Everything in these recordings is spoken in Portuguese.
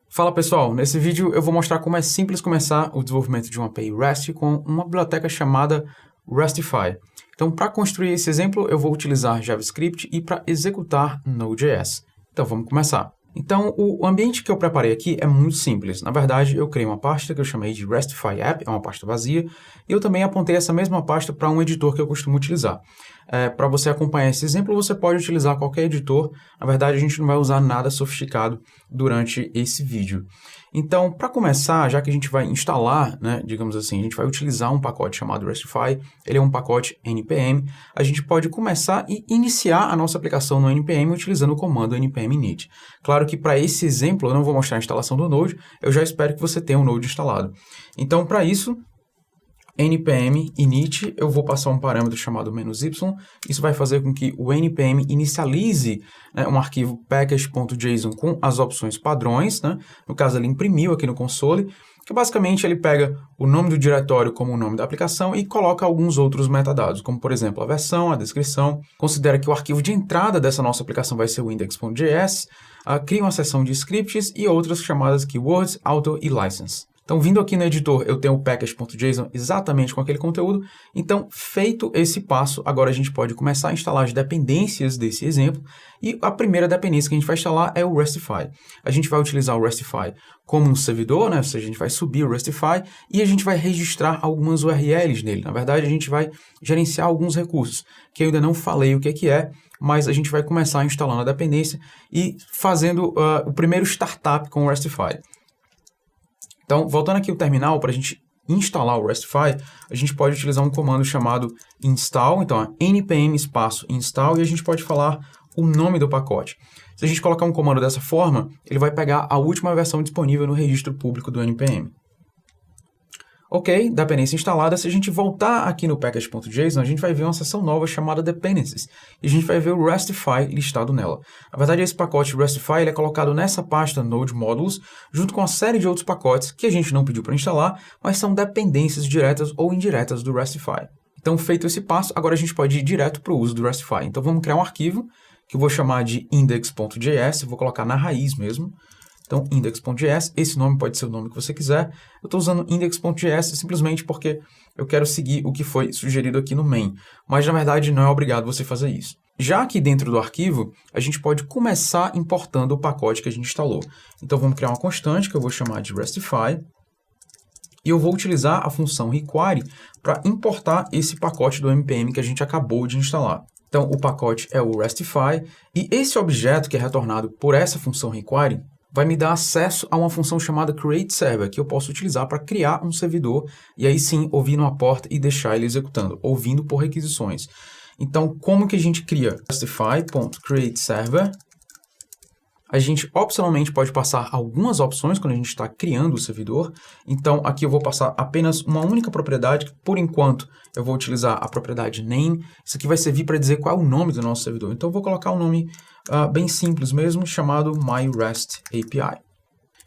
Fala pessoal, nesse vídeo eu vou mostrar como é simples começar o desenvolvimento de uma API REST com uma biblioteca chamada Restify. Então, para construir esse exemplo, eu vou utilizar JavaScript e para executar Node.js. Então, vamos começar. Então, o ambiente que eu preparei aqui é muito simples. Na verdade, eu criei uma pasta que eu chamei de Restify App, é uma pasta vazia, e eu também apontei essa mesma pasta para um editor que eu costumo utilizar. Para você acompanhar esse exemplo, você pode utilizar qualquer editor. Na verdade, a gente não vai usar nada sofisticado durante esse vídeo. Então, para começar, já que a gente vai instalar, digamos assim, a gente vai utilizar um pacote chamado Restify, ele é um pacote NPM, a gente pode começar e iniciar a nossa aplicação no NPM utilizando o comando npm init. Claro que para esse exemplo eu não vou mostrar a instalação do Node, eu já espero que você tenha o Node instalado. Então, para isso, npm init, eu vou passar um parâmetro chamado "-y", isso vai fazer com que o npm inicialize um arquivo package.json com as opções padrões, no caso ele imprimiu aqui no console, que basicamente ele pega o nome do diretório como o nome da aplicação e coloca alguns outros metadados, como por exemplo a versão, a descrição, considera que o arquivo de entrada dessa nossa aplicação vai ser o index.js, cria uma seção de scripts e outras chamadas keywords, auto e license. Então, vindo aqui no editor, eu tenho o package.json exatamente com aquele conteúdo. Então, feito esse passo, agora a gente pode começar a instalar as dependências desse exemplo. E a primeira dependência que a gente vai instalar é o Restify. A gente vai utilizar o Restify como um servidor, ou seja, a gente vai subir o Restify e a gente vai registrar algumas URLs nele. Na verdade, a gente vai gerenciar alguns recursos, que eu ainda não falei o que é, mas a gente vai começar instalando a dependência e fazendo o primeiro startup com o Restify. Então, voltando aqui ao terminal, para a gente instalar o Restify, a gente pode utilizar um comando chamado install, então npm install, e a gente pode falar o nome do pacote. Se a gente colocar um comando dessa forma, ele vai pegar a última versão disponível no registro público do npm. Ok, dependência instalada. Se a gente voltar aqui no package.json, a gente vai ver uma seção nova chamada dependencies. E a gente vai ver o Restify listado nela. Na verdade, esse pacote Restify ele é colocado nessa pasta Node Modules, junto com uma série de outros pacotes que a gente não pediu para instalar, mas são dependências diretas ou indiretas do Restify. Então, feito esse passo, agora a gente pode ir direto para o uso do Restify. Então, vamos criar um arquivo que eu vou chamar de index.js, vou colocar na raiz mesmo. Então, index.js, esse nome pode ser o nome que você quiser. Eu estou usando index.js simplesmente porque eu quero seguir o que foi sugerido aqui no main. Mas, na verdade, não é obrigado você fazer isso. Já aqui dentro do arquivo, a gente pode começar importando o pacote que a gente instalou. Então, vamos criar uma constante que eu vou chamar de Restify. E eu vou utilizar a função require para importar esse pacote do npm que a gente acabou de instalar. Então, o pacote é o Restify. E esse objeto que é retornado por essa função require vai me dar acesso a uma função chamada createServer, que eu posso utilizar para criar um servidor e aí sim ouvir numa porta e deixar ele executando, ouvindo por requisições. Então, como que a gente cria? Restify.createServer. A gente opcionalmente pode passar algumas opções quando a gente está criando o servidor. Então, aqui eu vou passar apenas uma única propriedade, que por enquanto eu vou utilizar a propriedade name. Isso aqui vai servir para dizer qual é o nome do nosso servidor. Então, eu vou colocar um nome bem simples mesmo, chamado myRestAPI.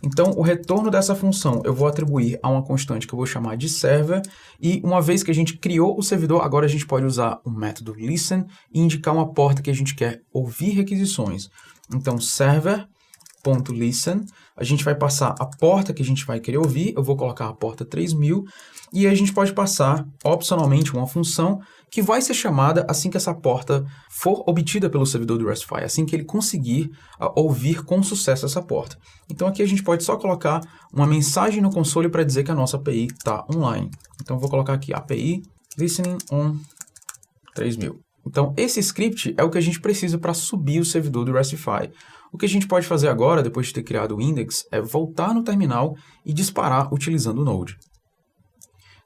Então, o retorno dessa função eu vou atribuir a uma constante que eu vou chamar de server, e uma vez que a gente criou o servidor, agora a gente pode usar o método listen e indicar uma porta que a gente quer ouvir requisições. Então, server.listen, a gente vai passar a porta que a gente vai querer ouvir, eu vou colocar a porta 3000, e a gente pode passar, opcionalmente, uma função que vai ser chamada assim que essa porta for obtida pelo servidor do Restify, assim que ele conseguir ouvir com sucesso essa porta. Então, aqui a gente pode só colocar uma mensagem no console para dizer que a nossa API está online. Então, eu vou colocar aqui API listening on 3000. Então, esse script é o que a gente precisa para subir o servidor do Restify. O que a gente pode fazer agora, depois de ter criado o index, é voltar no terminal e disparar utilizando o Node.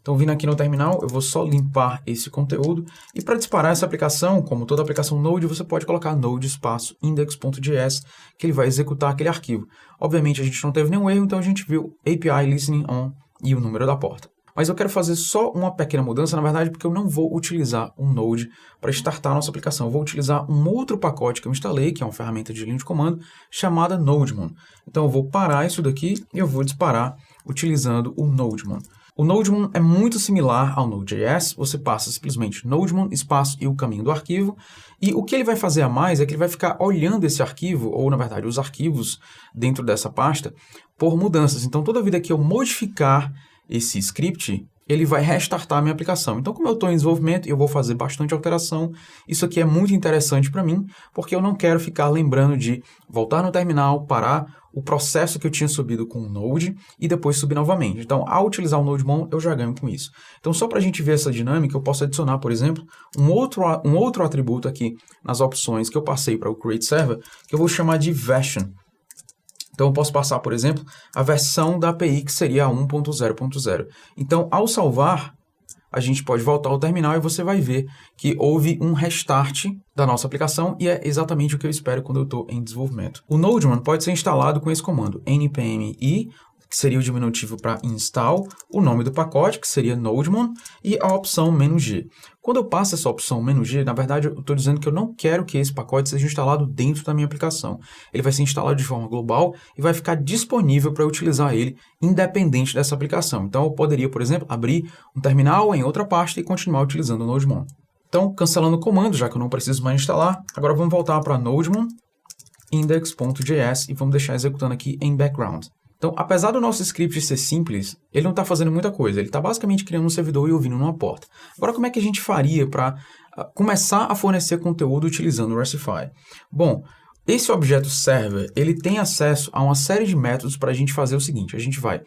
Então, vindo aqui no terminal, eu vou só limpar esse conteúdo. E para disparar essa aplicação, como toda aplicação Node, você pode colocar node espaço index.js, que ele vai executar aquele arquivo. Obviamente, a gente não teve nenhum erro, então a gente viu API listening on e o número da porta. Mas eu quero fazer só uma pequena mudança, na verdade, porque eu não vou utilizar um Node para startar a nossa aplicação. Eu vou utilizar um outro pacote que eu instalei, que é uma ferramenta de linha de comando, chamada Nodemon. Então, eu vou parar isso daqui e eu vou disparar utilizando o Nodemon. O Nodemon é muito similar ao Node.js, você passa simplesmente Nodemon, espaço e o caminho do arquivo, E o que ele vai fazer a mais é que ele vai ficar olhando esse arquivo, ou na verdade os arquivos dentro dessa pasta, por mudanças. Então toda vida que eu modificar esse script, ele vai restartar a minha aplicação. Então, como eu estou em desenvolvimento e eu vou fazer bastante alteração, isso aqui é muito interessante para mim, porque eu não quero ficar lembrando de voltar no terminal, parar o processo que eu tinha subido com o Node e depois subir novamente. Então, ao utilizar o NodeMon, eu já ganho com isso. Então, só para a gente ver essa dinâmica, eu posso adicionar, por exemplo, um outro atributo aqui nas opções que eu passei para o Create Server, que eu vou chamar de version. Então, eu posso passar, por exemplo, a versão da API, que seria a 1.0.0. Então, ao salvar, a gente pode voltar ao terminal e você vai ver que houve um restart da nossa aplicação e é exatamente o que eu espero quando eu estou em desenvolvimento. O NodeMon pode ser instalado com esse comando npm i, que seria o diminutivo para install, o nome do pacote, que seria NodeMon, e a opção "-g". Quando eu passo essa opção "-g", na verdade eu estou dizendo que eu não quero que esse pacote seja instalado dentro da minha aplicação. Ele vai ser instalado de forma global e vai ficar disponível para eu utilizar ele independente dessa aplicação. Então eu poderia, por exemplo, abrir um terminal em outra pasta e continuar utilizando o NodeMon. Então, cancelando o comando, já que eu não preciso mais instalar, agora vamos voltar para NodeMon, index.js e vamos deixar executando aqui em background. Então, apesar do nosso script ser simples, ele não está fazendo muita coisa. Ele está basicamente criando um servidor e ouvindo numa porta. Agora, como é que a gente faria para começar a fornecer conteúdo utilizando o RESTify? Bom, esse objeto server, ele tem acesso a uma série de métodos para a gente fazer o seguinte. A gente vai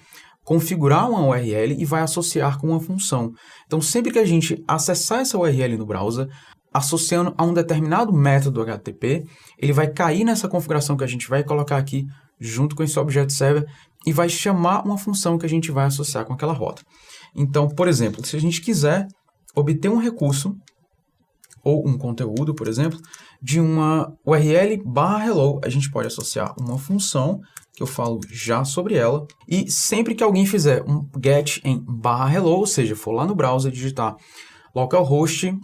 configurar uma URL e vai associar com uma função. Então, sempre que a gente acessar essa URL no browser, associando a um determinado método HTTP, ele vai cair nessa configuração que a gente vai colocar aqui junto com esse objeto server e vai chamar uma função que a gente vai associar com aquela rota. Então, por exemplo, se a gente quiser obter um recurso ou um conteúdo, por exemplo, de uma URL/hello, a gente pode associar uma função, que eu falo já sobre ela, e sempre que alguém fizer um get em /hello, ou seja, for lá no browser digitar localhost,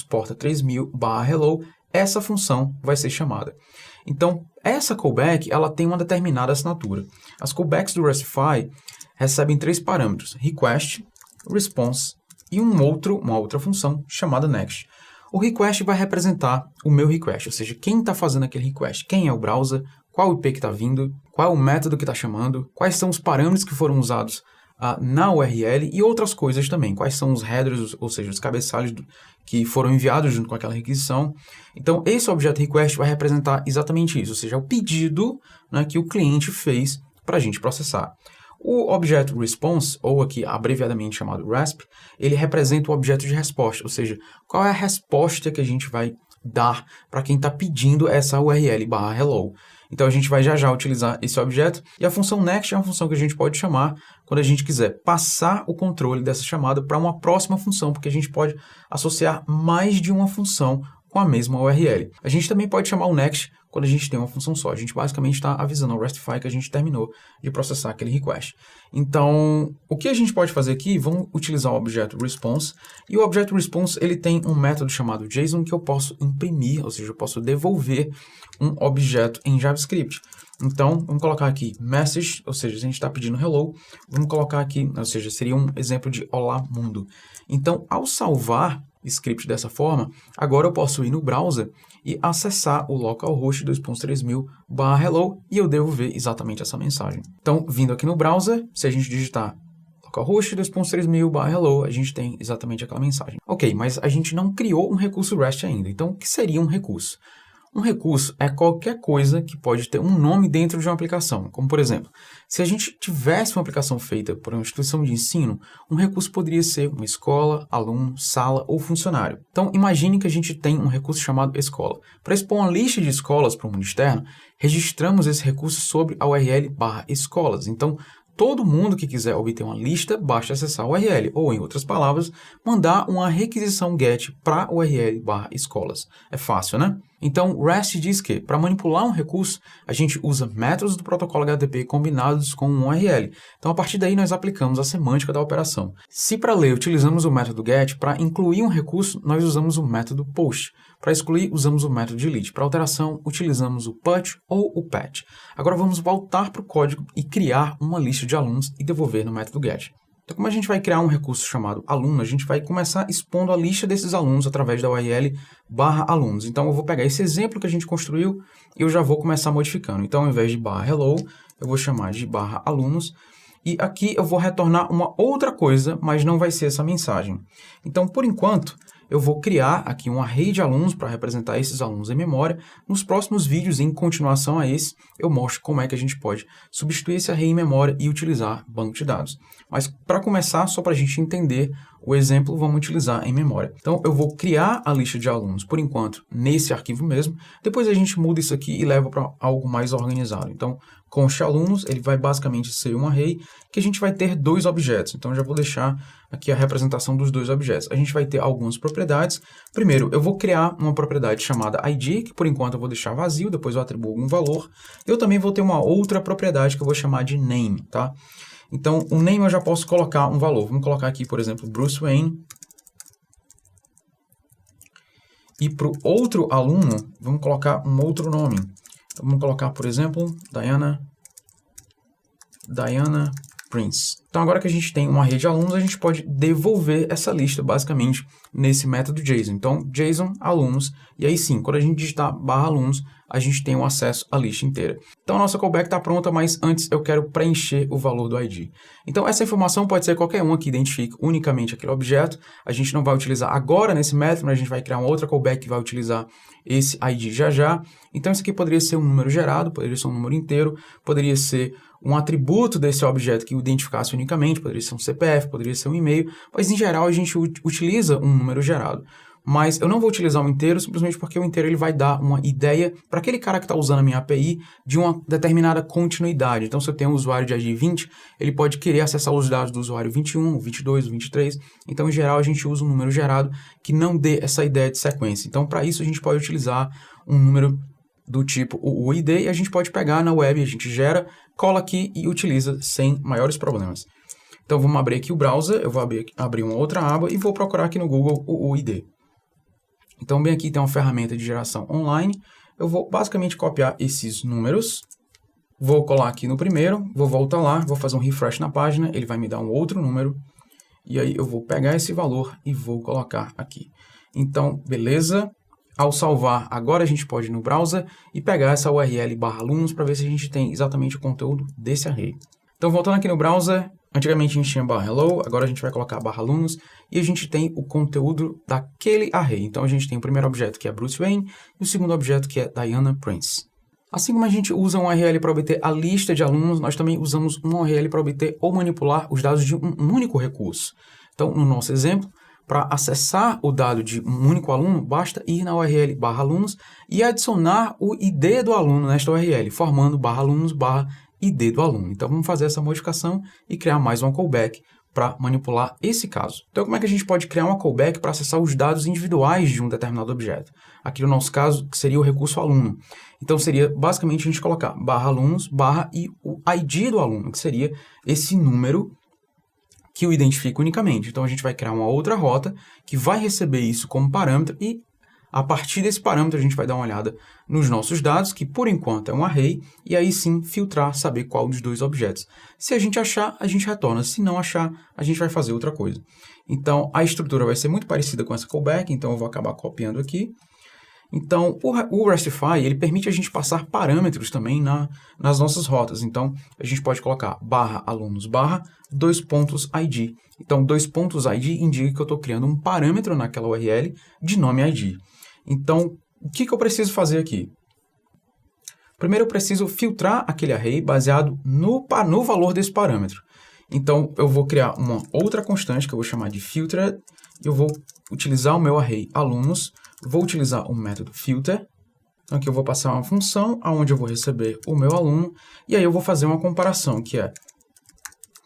porta 3000/hello, essa função vai ser chamada. Então, essa callback, ela tem uma determinada assinatura. As callbacks do RESTify recebem 3 parâmetros, request, response e uma outra função chamada next. O request vai representar o meu request, ou seja, quem está fazendo aquele request, quem é o browser, qual o IP que está vindo, qual é o método que está chamando, quais são os parâmetros que foram usados na URL e outras coisas também, quais são os headers, ou seja, os cabeçalhos que foram enviados junto com aquela requisição. Então, esse objeto request vai representar exatamente isso, ou seja, o pedido, né, que o cliente fez para a gente processar. O objeto response, ou aqui abreviadamente chamado RESP, ele representa o objeto de resposta, ou seja, qual é a resposta que a gente vai dar para quem está pedindo essa URL/hello. Então, a gente vai já utilizar esse objeto. E a função next é uma função que a gente pode chamar quando a gente quiser passar o controle dessa chamada para uma próxima função, porque a gente pode associar mais de uma função com a mesma URL. A gente também pode chamar o next quando a gente tem uma função só. A gente basicamente está avisando ao RESTify que a gente terminou de processar aquele request. Então, o que a gente pode fazer aqui? Vamos utilizar o objeto response. E o objeto response, ele tem um método chamado JSON que eu posso imprimir, ou seja, eu posso devolver um objeto em JavaScript. Então, vamos colocar aqui message, ou seja, se a gente está pedindo hello, vamos colocar aqui, ou seja, seria um exemplo de olá mundo. Então, ao salvar script dessa forma, agora eu posso ir no browser e acessar o localhost 3000/hello e eu devo ver exatamente essa mensagem. Então, vindo aqui no browser, se a gente digitar localhost 3000/hello, a gente tem exatamente aquela mensagem. Ok, mas a gente não criou um recurso REST ainda. Então, o que seria um recurso? Um recurso é qualquer coisa que pode ter um nome dentro de uma aplicação. Como, por exemplo, se a gente tivesse uma aplicação feita por uma instituição de ensino, um recurso poderia ser uma escola, aluno, sala ou funcionário. Então, imagine que a gente tem um recurso chamado escola. Para expor uma lista de escolas para o mundo externo, registramos esse recurso sobre a URL/escolas. Então, todo mundo que quiser obter uma lista, basta acessar a URL, ou, em outras palavras, mandar uma requisição GET para a URL/escolas. É fácil, né? Então, REST diz que, para manipular um recurso, a gente usa métodos do protocolo HTTP combinados com um URL. Então, a partir daí, nós aplicamos a semântica da operação. Se para ler utilizamos o método GET, para incluir um recurso, nós usamos o método POST. Para excluir, usamos o método delete. Para alteração, utilizamos o PUT ou o PAT. Agora vamos voltar para o código e criar uma lista de alunos e devolver no método GET. Então, como a gente vai criar um recurso chamado aluno, a gente vai começar expondo a lista desses alunos através da URL /alunos. Então, eu vou pegar esse exemplo que a gente construiu e eu já vou começar modificando. Então, ao invés de /hello, eu vou chamar de /alunos. E aqui eu vou retornar uma outra coisa, mas não vai ser essa mensagem. Então, por enquanto, eu vou criar aqui um array de alunos para representar esses alunos em memória. Nos próximos vídeos, em continuação a esse, eu mostro como é que a gente pode substituir esse array em memória e utilizar banco de dados. Mas, para começar, só para a gente entender o exemplo, vamos utilizar em memória. Então, eu vou criar a lista de alunos, por enquanto, nesse arquivo mesmo. Depois a gente muda isso aqui e leva para algo mais organizado. Então, const alunos, ele vai basicamente ser um array que a gente vai ter dois objetos. Então, eu já vou deixar aqui a representação dos dois objetos. A gente vai ter algumas propriedades. Primeiro, eu vou criar uma propriedade chamada id, que por enquanto eu vou deixar vazio, depois eu atribuo algum valor. Eu também vou ter uma outra propriedade que eu vou chamar de name, tá? Então, o name eu já posso colocar um valor. Vamos colocar aqui, por exemplo, Bruce Wayne. E para o outro aluno, vamos colocar um outro nome. Então, vamos colocar, por exemplo, Diana Prince. Então, agora que a gente tem uma rede de alunos, a gente pode devolver essa lista, basicamente, nesse método JSON. Então, JSON, alunos, e aí sim, quando a gente digitar /alunos, a gente tem o acesso à lista inteira. Então, a nossa callback está pronta, mas antes eu quero preencher o valor do ID. Então, essa informação pode ser qualquer uma que identifique unicamente aquele objeto. A gente não vai utilizar agora nesse método, mas a gente vai criar uma outra callback que vai utilizar esse ID já. Então, isso aqui poderia ser um número gerado, poderia ser um número inteiro, poderia ser um atributo desse objeto que o identificasse unicamente, poderia ser um CPF, poderia ser um e-mail, mas em geral a gente utiliza um número gerado. Mas eu não vou utilizar o inteiro simplesmente porque o inteiro ele vai dar uma ideia para aquele cara que está usando a minha API de uma determinada continuidade. Então, se eu tenho um usuário de ID 20, ele pode querer acessar os dados do usuário 21, 22, 23. Então, em geral, a gente usa um número gerado que não dê essa ideia de sequência. Então, para isso, a gente pode utilizar um número do tipo o ID e a gente pode pegar na web, a gente gera, cola aqui e utiliza sem maiores problemas. Então, vamos abrir aqui o browser, eu vou abrir uma outra aba e vou procurar aqui no Google o ID. Então, bem aqui tem uma ferramenta de geração online. Eu vou basicamente copiar esses números. Vou colar aqui no primeiro, vou voltar lá, vou fazer um refresh na página, ele vai me dar um outro número. E aí eu vou pegar esse valor e vou colocar aqui. Então, beleza. Ao salvar, agora a gente pode ir no browser e pegar essa URL /alunos para ver se a gente tem exatamente o conteúdo desse array. Então, voltando aqui no browser, antigamente a gente tinha /hello, agora a gente vai colocar /alunos e a gente tem o conteúdo daquele array. Então, a gente tem o primeiro objeto que é Bruce Wayne e o segundo objeto que é Diana Prince. Assim como a gente usa um URL para obter a lista de alunos, nós também usamos um URL para obter ou manipular os dados de um único recurso. Então, no nosso exemplo, para acessar o dado de um único aluno, basta ir na URL /alunos e adicionar o ID do aluno nesta URL, formando /alunos /ID do aluno. Então, vamos fazer essa modificação e criar mais uma callback para manipular esse caso. Então, como é que a gente pode criar uma callback para acessar os dados individuais de um determinado objeto? Aqui no nosso caso, que seria o recurso aluno. Então, seria basicamente a gente colocar /alunos e o ID do aluno, que seria esse número que o identifica unicamente. Então, a gente vai criar uma outra rota que vai receber isso como parâmetro e, a partir desse parâmetro, a gente vai dar uma olhada nos nossos dados, que por enquanto é um array, e aí sim filtrar, saber qual dos dois objetos. Se a gente achar, a gente retorna. Se não achar, a gente vai fazer outra coisa. Então, a estrutura vai ser muito parecida com essa callback, então eu vou acabar copiando aqui. Então, o Restify, ele permite a gente passar parâmetros também nas nossas rotas. Então, a gente pode colocar /alunos /2.id. Então, 2.id indica que eu estou criando um parâmetro naquela URL de nome ID. Então, o que eu preciso fazer aqui? Primeiro, eu preciso filtrar aquele array baseado no valor desse parâmetro. Então, eu vou criar uma outra constante que eu vou chamar de filtered. Eu vou utilizar o meu array alunos. Vou utilizar o método filter. Então, aqui eu vou passar uma função onde eu vou receber o meu aluno. E aí eu vou fazer uma comparação, que é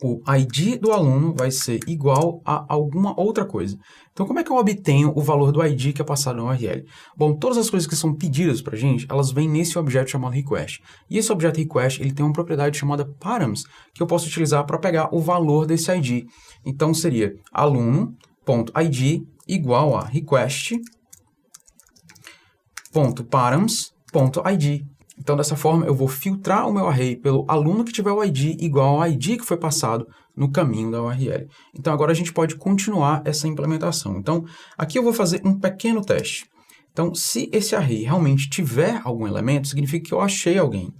o ID do aluno vai ser igual a alguma outra coisa. Então, como é que eu obtenho o valor do ID que é passado na URL? Bom, todas as coisas que são pedidas para a gente, elas vêm nesse objeto chamado request. E esse objeto request, ele tem uma propriedade chamada params, que eu posso utilizar para pegar o valor desse ID. Então, seria aluno.id igual a request.params.id. Então, dessa forma, eu vou filtrar o meu array pelo aluno que tiver o ID igual ao ID que foi passado no caminho da URL. Então, agora a gente pode continuar essa implementação. Então, aqui eu vou fazer um pequeno teste. Então, se esse array realmente tiver algum elemento, significa que eu achei alguém.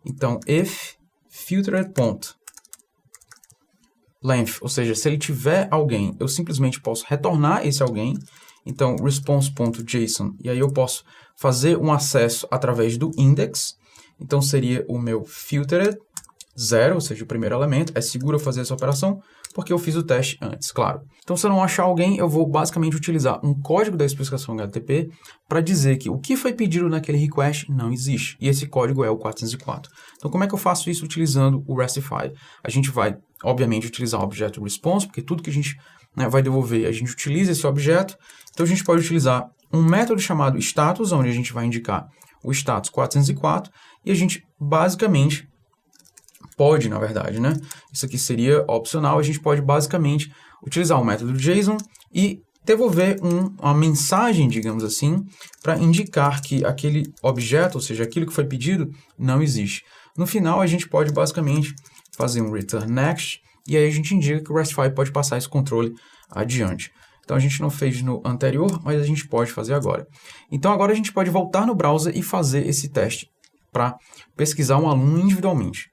Então, if filtered.length, ou seja, se ele tiver alguém, eu simplesmente posso retornar esse alguém. Então, response.json, e aí eu posso fazer um acesso através do index. Então, seria o meu filtered 0, ou seja, o primeiro elemento. É seguro eu fazer essa operação, porque eu fiz o teste antes, claro. Então, se eu não achar alguém, eu vou basicamente utilizar um código da especificação HTTP para dizer que o que foi pedido naquele request não existe. E esse código é o 404. Então, como é que eu faço isso utilizando o Restify? A gente vai, obviamente, utilizar o objeto response, porque tudo que a gente vai devolver, a gente utiliza esse objeto. Então, a gente pode utilizar um método chamado status, onde a gente vai indicar o status 404, e a gente basicamente pode, na verdade, né? Isso aqui seria opcional, a gente pode basicamente utilizar o método JSON e devolver uma mensagem, digamos assim, para indicar que aquele objeto, ou seja, aquilo que foi pedido, não existe. No final, a gente pode basicamente fazer um return next, e aí a gente indica que o Restify pode passar esse controle adiante. Então, a gente não fez no anterior, mas a gente pode fazer agora. Então, agora a gente pode voltar no browser e fazer esse teste para pesquisar um aluno individualmente.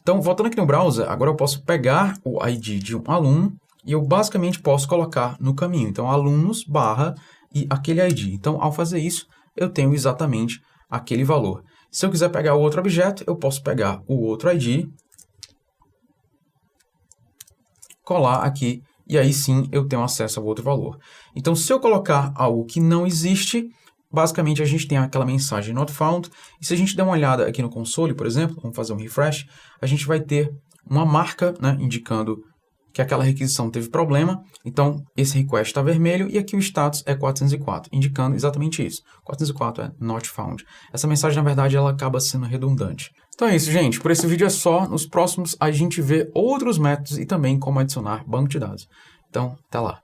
Então, voltando aqui no browser, agora eu posso pegar o ID de um aluno e eu basicamente posso colocar no caminho. Então, alunos barra e aquele ID. Então, ao fazer isso, eu tenho exatamente aquele valor. Se eu quiser pegar o outro objeto, eu posso pegar o outro ID, colar aqui, e aí sim eu tenho acesso ao outro valor. Então, se eu colocar algo que não existe, basicamente a gente tem aquela mensagem not found, e se a gente der uma olhada aqui no console, por exemplo, vamos fazer um refresh, a gente vai ter uma marca, né, indicando que aquela requisição teve problema, então esse request está vermelho, e aqui o status é 404, indicando exatamente isso. 404 é not found. Essa mensagem, na verdade, ela acaba sendo redundante. Então é isso, gente. Por esse vídeo é só. Nos próximos a gente vê outros métodos e também como adicionar banco de dados. Então, até lá.